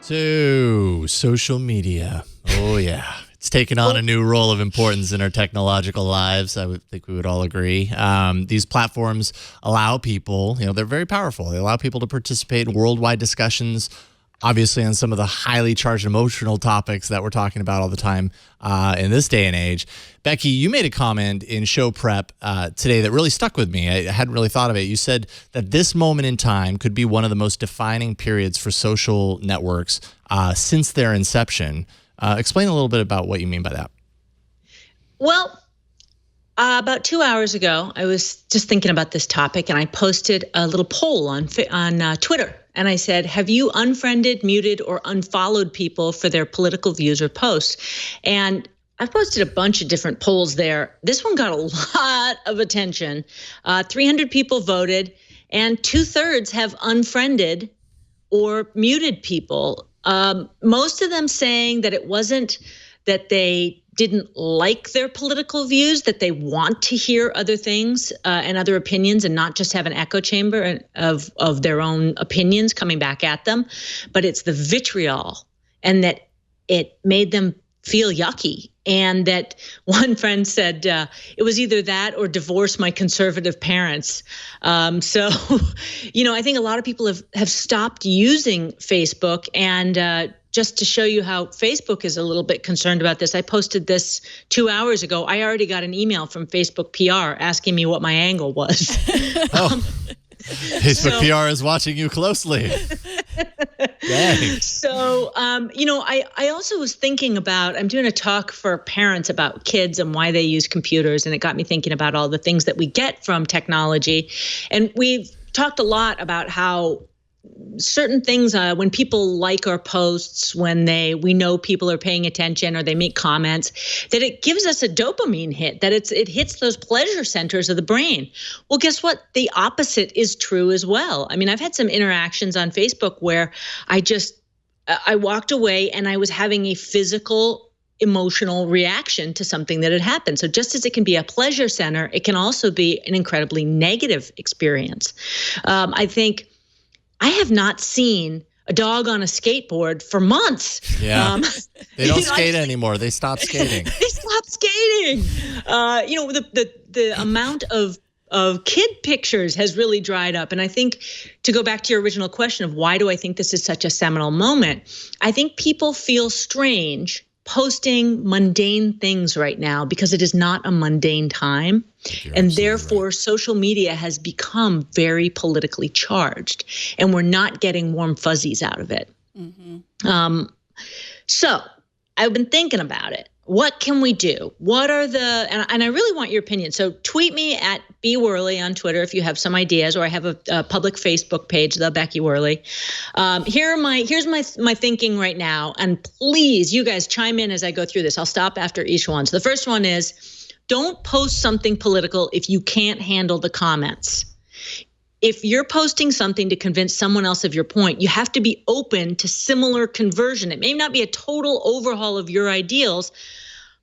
So, social media. Oh, yeah. It's taken on a new role of importance in our technological lives. I would think we would all agree. These platforms allow people, they're very powerful. They allow people to participate in worldwide discussions, obviously on some of the highly charged emotional topics that we're talking about all the time in this day and age. Becky, you made a comment in show prep today that really stuck with me. I hadn't really thought of it. You said that this moment in time could be one of the most defining periods for social networks since their inception. Explain a little bit about what you mean by that. Well, about 2 hours ago, I was just thinking about this topic, and I posted a little poll on Twitter. And I said, have you unfriended, muted, or unfollowed people for their political views or posts? And I've posted a bunch of different polls there. This one got a lot of attention. 300 people voted, and 2/3 have unfriended or muted people. Most of them saying that it wasn't that they didn't like their political views, that they want to hear other things and other opinions and not just have an echo chamber of their own opinions coming back at them. But it's the vitriol, and that it made them feel yucky. And that one friend said it was either that or divorce my conservative parents. So, I think a lot of people have stopped using Facebook. And just to show you how Facebook is a little bit concerned about this, I posted this 2 hours ago. I already got an email from Facebook PR asking me what my angle was. Facebook PR is watching you closely. Dang. So, I also was thinking about, I'm doing a talk for parents about kids and why they use computers. And it got me thinking about all the things that we get from technology. And we've talked a lot about how certain things, when people like our posts, when we know people are paying attention or they make comments, that it gives us a dopamine hit, that it hits those pleasure centers of the brain. Well, guess what? The opposite is true as well. I mean, I've had some interactions on Facebook where I walked away and I was having a physical, emotional reaction to something that had happened. So just as it can be a pleasure center, it can also be an incredibly negative experience. I think I have not seen a dog on a skateboard for months. Yeah, they don't skate anymore. They stopped skating. They stopped skating. The amount of kid pictures has really dried up. And I think, to go back to your original question of why do I think this is such a seminal moment, I think people feel strange posting mundane things right now because it is not a mundane time. And therefore, right, social media has become very politically charged, and we're not getting warm fuzzies out of it. Mm-hmm. So I've been thinking about it. What can we do? What are and I really want your opinion. So tweet me at @BWorley on Twitter if you have some ideas, or I have a public Facebook page, The Becky Worley. Here's my thinking right now. And please, you guys chime in as I go through this. I'll stop after each one. So the first one is, don't post something political if you can't handle the comments. If you're posting something to convince someone else of your point, you have to be open to similar conversion. It may not be a total overhaul of your ideals,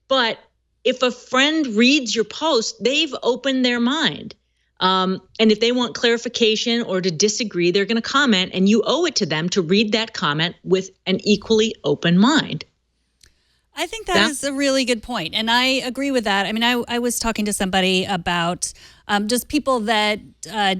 but if a friend reads your post, they've opened their mind. And if they want clarification or to disagree, they're going to comment, and you owe it to them to read that comment with an equally open mind. I think that is a really good point, and I agree with that. I mean, I was talking to somebody about just people that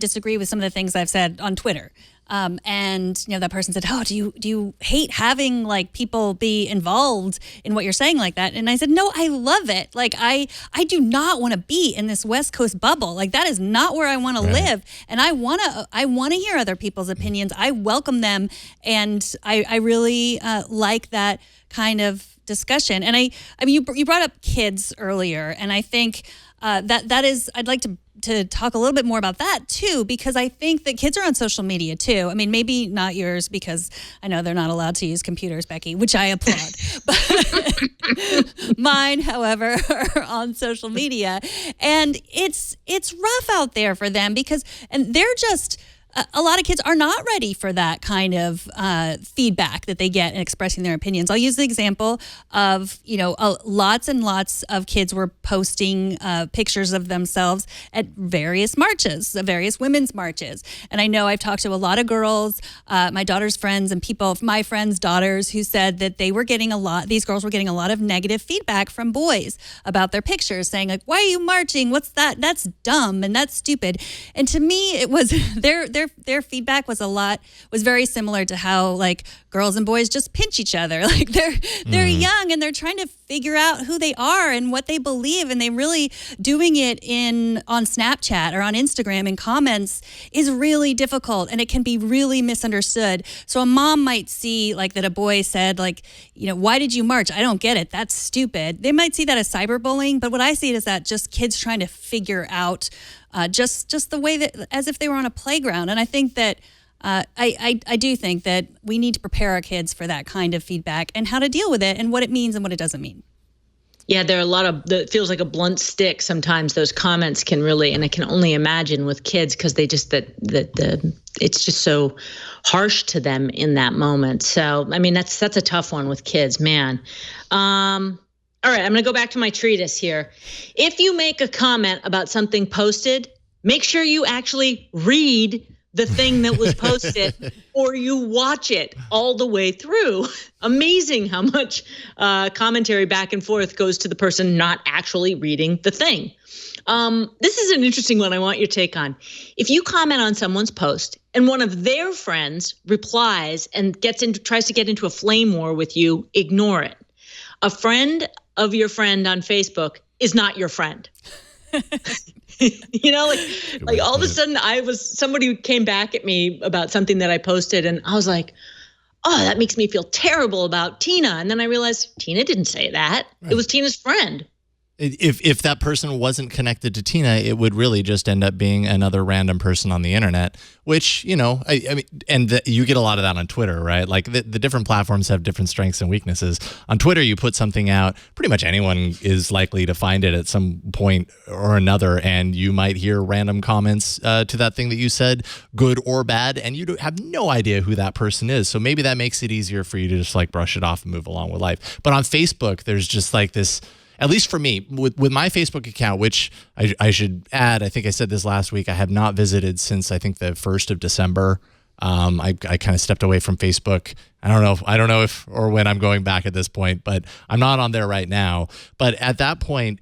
disagree with some of the things I've said on Twitter, and that person said, "Oh, do you hate having like people be involved in what you're saying like that?" And I said, "No, I love it. Like I do not want to be in this West Coast bubble. Like that is not where I want to live, and I want to hear other people's opinions. I welcome them, and I really like that kind of discussion." And I mean, you brought up kids earlier, and I think that is, I'd like to talk a little bit more about that too, because I think that kids are on social media too. I mean, maybe not yours, because I know they're not allowed to use computers, Becky, which I applaud. But mine, however, are on social media, and it's rough out there for them and they're just a lot of kids are not ready for that kind of feedback that they get in expressing their opinions. I'll use the example of, lots and lots of kids were posting pictures of themselves at various marches, various women's marches. And I know I've talked to a lot of girls, my daughter's friends and people, my friends' daughters, who said that these girls were getting a lot of negative feedback from boys about their pictures, saying like, why are you marching? What's that? That's dumb and that's stupid. And to me, it was their feedback was very similar to how like girls and boys just pinch each other. Like they're young and they're trying to figure out who they are and what they believe, and they really doing it on Snapchat or on Instagram in comments is really difficult, and it can be really misunderstood. So a mom might see like that a boy said like, why did you march? I don't get it. That's stupid. They might see that as cyberbullying, but what I see it as that just kids trying to figure out just the way that as if they were on a playground. And I think that I do think that we need to prepare our kids for that kind of feedback and how to deal with it and what it means and what it doesn't mean. Yeah, there are a lot of, it feels like a blunt stick sometimes. Those comments can really, and I can only imagine with kids because they just, it's just so harsh to them in that moment. So, I mean, that's a tough one with kids, man. All right, I'm going to go back to my treatise here. If you make a comment about something posted, make sure you actually read the thing that was posted or you watch it all the way through. Amazing how much commentary back and forth goes to the person not actually reading the thing. This is an interesting one I want your take on. If you comment on someone's post and one of their friends replies and tries to get into a flame war with you, ignore it. A friend of your friend on Facebook is not your friend. Like all of a sudden somebody came back at me about something that I posted and I was like, oh, that makes me feel terrible about Tina. And then I realized Tina didn't say that. Right. It was Tina's friend. If that person wasn't connected to Tina, it would really just end up being another random person on the internet, which, I mean, and you get a lot of that on Twitter, right? Like the different platforms have different strengths and weaknesses. On Twitter, you put something out, pretty much anyone is likely to find it at some point or another, and you might hear random comments to that thing that you said, good or bad, and you have no idea who that person is. So maybe that makes it easier for you to just like brush it off and move along with life. But on Facebook, there's just like this, at least for me, with my Facebook account, which I should add, I think I said this last week, I have not visited since I think the 1st of December. I kind of stepped away from Facebook. I don't know if or when I'm going back at this point, but I'm not on there right now. But at that point,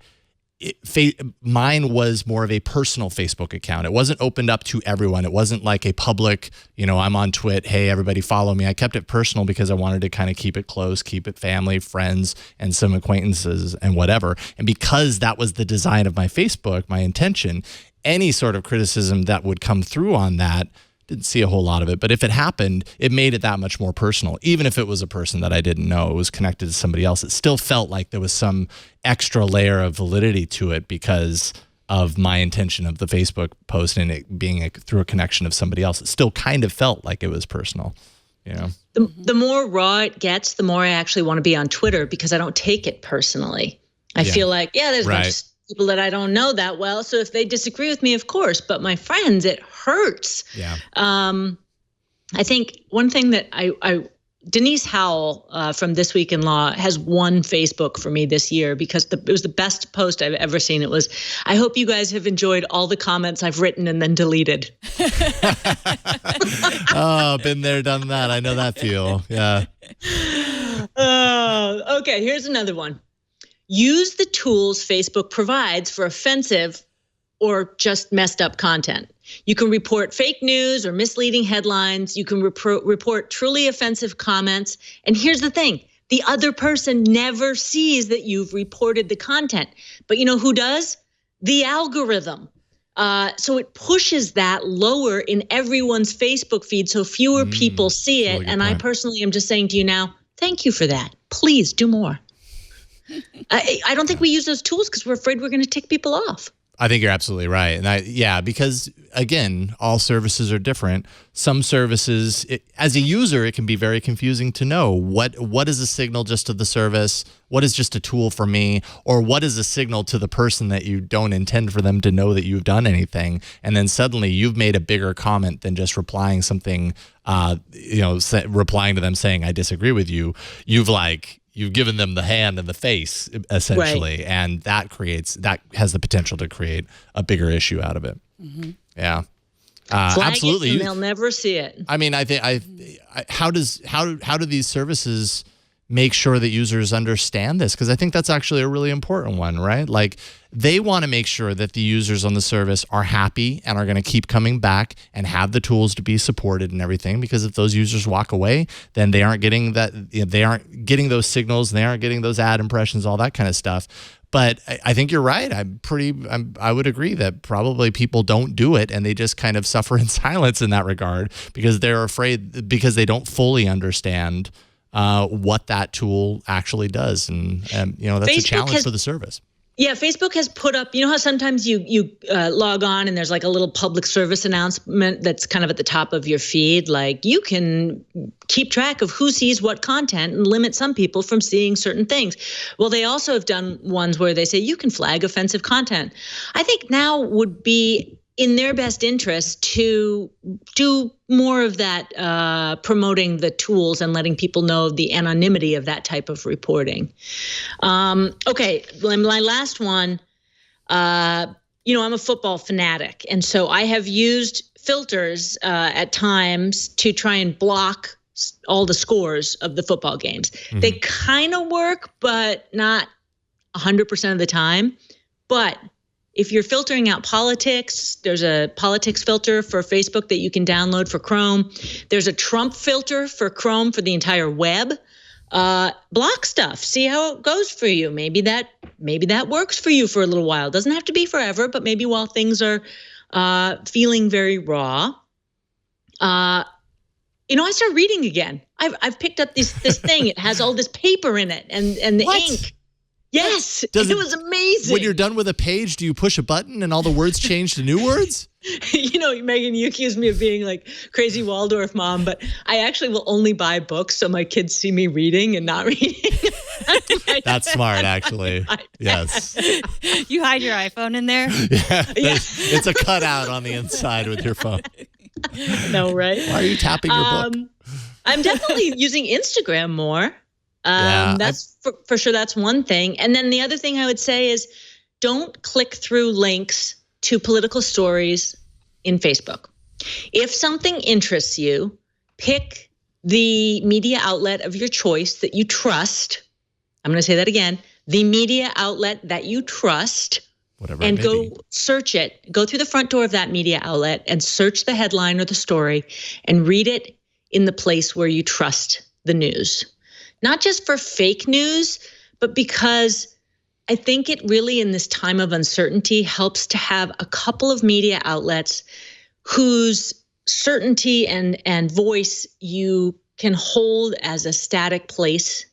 mine was more of a personal Facebook account. It wasn't opened up to everyone. It wasn't like a public, I'm on TWiT, hey, everybody follow me. I kept it personal because I wanted to kind of keep it close, keep it family, friends, and some acquaintances and whatever. And because that was the design of my Facebook, my intention, any sort of criticism that would come through on that, didn't see a whole lot of it, but if it happened, it made it that much more personal. Even if it was a person that I didn't know, it was connected to somebody else, it still felt like there was some extra layer of validity to it because of my intention of the Facebook post and it being through a connection of somebody else. It still kind of felt like it was personal, The more raw it gets, the more I actually want to be on Twitter because I don't take it personally. I feel like, there's right. People that I don't know that well. So if they disagree with me, of course, but my friends, it hurts. Yeah. I think one thing that Denise Howell from This Week in Law has won Facebook for me this year because it was the best post I've ever seen. It was, I hope you guys have enjoyed all the comments I've written and then deleted. Oh, been there, done that. I know that feel. Yeah. Okay, here's another one. Use the tools Facebook provides for offensive or just messed up content. You can report fake news or misleading headlines. You can report truly offensive comments. And here's the thing. The other person never sees that you've reported the content. But you know who does? The algorithm. So it pushes that lower in everyone's Facebook feed so fewer people see it. Really and point. I personally am just saying to you now, thank you for that. Please do more. I don't think we use those tools because we're afraid we're going to tick people off. I think you're absolutely right. And because again, all services are different. Some services, as a user, it can be very confusing to know what is a signal just to the service, what is just a tool for me, or what is a signal to the person that you don't intend for them to know that you've done anything. And then suddenly you've made a bigger comment than just replying something, replying to them saying, I disagree with you. You've given them the hand and the face, essentially, right. And that has the potential to create a bigger issue out of it. Mm-hmm. Yeah, absolutely. And they'll never see it. I mean, how do these services make sure that users understand this? Because I think that's actually a really important one, right? Like, they want to make sure that the users on the service are happy and are going to keep coming back and have the tools to be supported and everything. Because if those users walk away, then they aren't getting they aren't getting those signals, they aren't getting those ad impressions, all that kind of stuff. But I think you're right. I would agree that probably people don't do it, and they just kind of suffer in silence in that regard because they're afraid, because they don't fully understand what that tool actually does. And that's Facebook a challenge for the service. Yeah, Facebook has put up, you know how sometimes you log on and there's like a little public service announcement that's kind of at the top of your feed, like you can keep track of who sees what content and limit some people from seeing certain things. Well, they also have done ones where they say you can flag offensive content. I think now would be in their best interest to do more of that, promoting the tools and letting people know the anonymity of that type of reporting. Okay, my last one, I'm a football fanatic. And so I have used filters at times to try and block all the scores of the football games. Mm-hmm. They kind of work, but not 100% of the time. But if you're filtering out politics, there's a politics filter for Facebook that you can download for Chrome. There's a Trump filter for Chrome for the entire web. Block stuff. See how it goes for you. Maybe that works for you for a little while. Doesn't have to be forever, but maybe while things are feeling very raw. I start reading again. I've picked up this thing. It has all this paper in it and the ink. Yes, it was amazing. When you're done with a page, do you push a button and all the words change to new words? Megan, you accuse me of being like crazy Waldorf mom, but I actually will only buy books so my kids see me reading and not reading. That's smart, actually. Yes. You hide your iPhone in there? Yeah. It's a cutout on the inside with your phone. No, right? Why are you tapping your book? I'm definitely using Instagram more. That's for sure. That's one thing. And then the other thing I would say is don't click through links to political stories in Facebook. If something interests you, pick the media outlet of your choice that you trust. I'm going to say that again, the media outlet that you trust. Whatever. And go search it. Go through the front door of that media outlet and search the headline or the story and read it in the place where you trust the news. Not just for fake news, but because I think it really, in this time of uncertainty, helps to have a couple of media outlets whose certainty and voice you can hold as a static place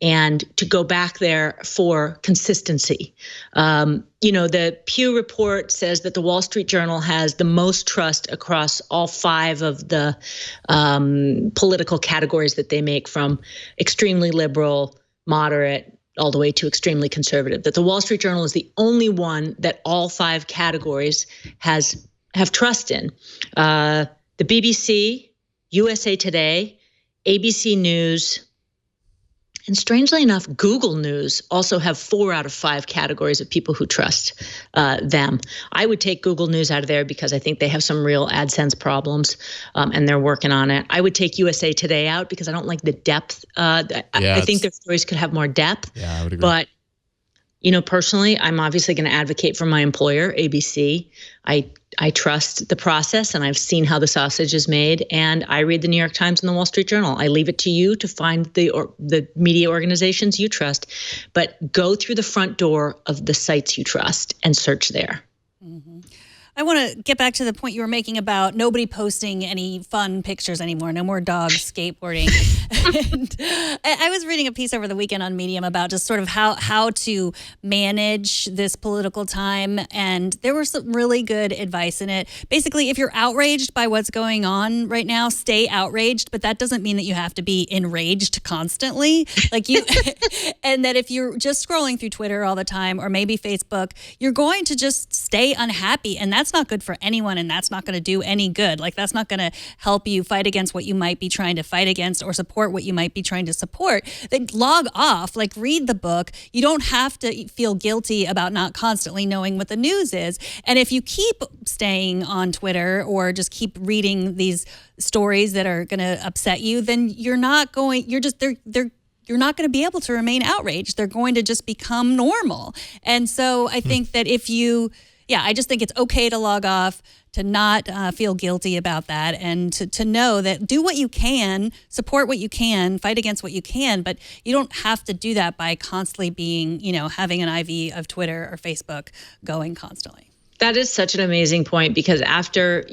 and to go back there for consistency. The Pew report says that the Wall Street Journal has the most trust across all 5 of the political categories that they make, from extremely liberal, moderate, all the way to extremely conservative. That the Wall Street Journal is the only one that all 5 categories have trust in. The BBC, USA Today, ABC News, and strangely enough, Google News also have 4 out of 5 categories of people who trust them. I would take Google News out of there because I think they have some real AdSense problems, and they're working on it. I would take USA Today out because I don't like the depth. I think their stories could have more depth. Yeah, I would agree. But personally, I'm obviously going to advocate for my employer, ABC. I trust the process, and I've seen how the sausage is made, and I read the New York Times and the Wall Street Journal. I leave it to you to find the media organizations you trust, but go through the front door of the sites you trust and search there. Mm-hmm. I want to get back to the point you were making about nobody posting any fun pictures anymore. No more dogs skateboarding. And I was reading a piece over the weekend on Medium about just sort of how to manage this political time. And there was some really good advice in it. Basically, if you're outraged by what's going on right now, stay outraged. But that doesn't mean that you have to be enraged constantly. Like you, and that if you're just scrolling through Twitter all the time or maybe Facebook, you're going to just stay unhappy. And that's not good for anyone, and that's not going to do any good. Like, that's not going to help you fight against what you might be trying to fight against or support what you might be trying to support. Then log off, like read the book. You don't have to feel guilty about not constantly knowing what the news is. And if you keep staying on Twitter or just keep reading these stories that are going to upset you, then you're not going to be able to remain outraged. They're going to just become normal. And so I think that I just think it's okay to log off, to not feel guilty about that, and to know that do what you can, support what you can, fight against what you can, but you don't have to do that by constantly being, having an IV of Twitter or Facebook going constantly. That is such an amazing point, because after,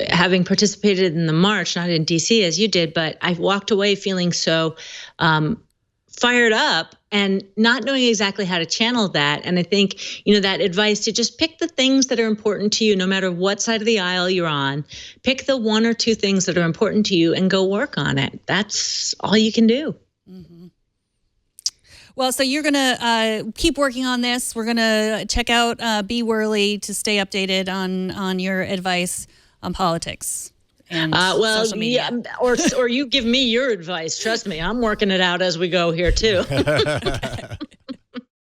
having participated in the march, not in DC as you did, but I walked away feeling so fired up and not knowing exactly how to channel that. And I think, that advice to just pick the things that are important to you, no matter what side of the aisle you're on, pick the one or two things that are important to you and go work on it. That's all you can do. Mm-hmm. Well, so you're going to keep working on this. We're going to check out Be Whirly to stay updated on your advice on politics. And social media. Yeah, or you give me your advice. Trust me, I'm working it out as we go here too. Okay.